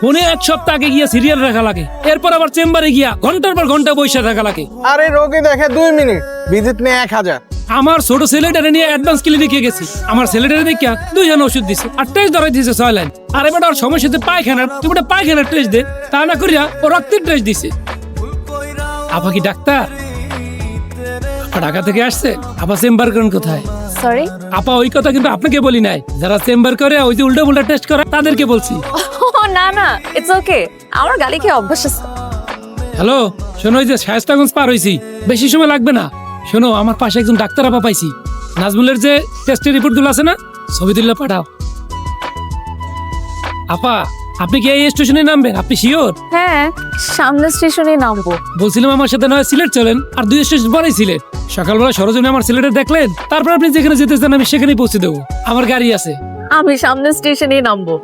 ফোনে এক সপ্তাহ আগে গিয়া সিরিয়াল রাখা লাগে, এরপর আবার চেম্বারে গিয়া ঘন্টার পর ঘন্টা বসে থাকা লাগে। আরে রোগী দেখে 2 মিনিট, ভিজিট নেয় 1000। আমার ছোট ছেলেটারে নিয়ে অ্যাডভান্স ক্লিনিকে গেছি, আমার ছেলেটারে দেখিয়া 2 জন ওষুধ দিছে আর টেস্ট ধরাই দিছে 6 লাইন। আর এবার ওর সমস্যা হচ্ছে পায়খানার, তুমি একটা পায়খানার টেস্ট দে, তা না করিয়া ও রক্তের টেস্ট দিছে। আপা কি ডাক্তার? আপা ঢাকা থেকে আসছে? আপা চেম্বার করেন কোথায়? সরি। আপা ওই কথা কিন্তু আপনাকে বলি নাই, যারা চেম্বার করে ওই যে উল্টা পুল্টা টেস্ট করে তাদেরকে বলছি। না না, ইটস ওকে, আমার গালি খেয়ে অভ্যাস আছে। হ্যালো, শোনো, ওই যে শায়েস্তাগঞ্জ পার হইছি, বেশি সময় লাগবে না। শোনো, আমার পাশে একজন ডাক্তার আপা পাইছি, নাজমুলের যে টেস্টের রিপোর্ট গুলো আছে না, ছবি তুললে পাঠাও। আপা, আপনি কি এই স্টেশনে নামবেন? আপনি শিওর? হ্যাঁ, সামনে স্টেশনে নামবো। বলছিলাম আমার সাথে নয় সিলেট চলেন, আর 2 স্টেশন পরেই সিলেট। সকালবেলা সরজনে আমার সিলেটে দেখলেন, তারপর আপনি যেখানে যেতে চান আমি সেখানেই পৌঁছে দেবো, আমার গাড়ি আছে। আমি সামনে স্টেশনে নামবো।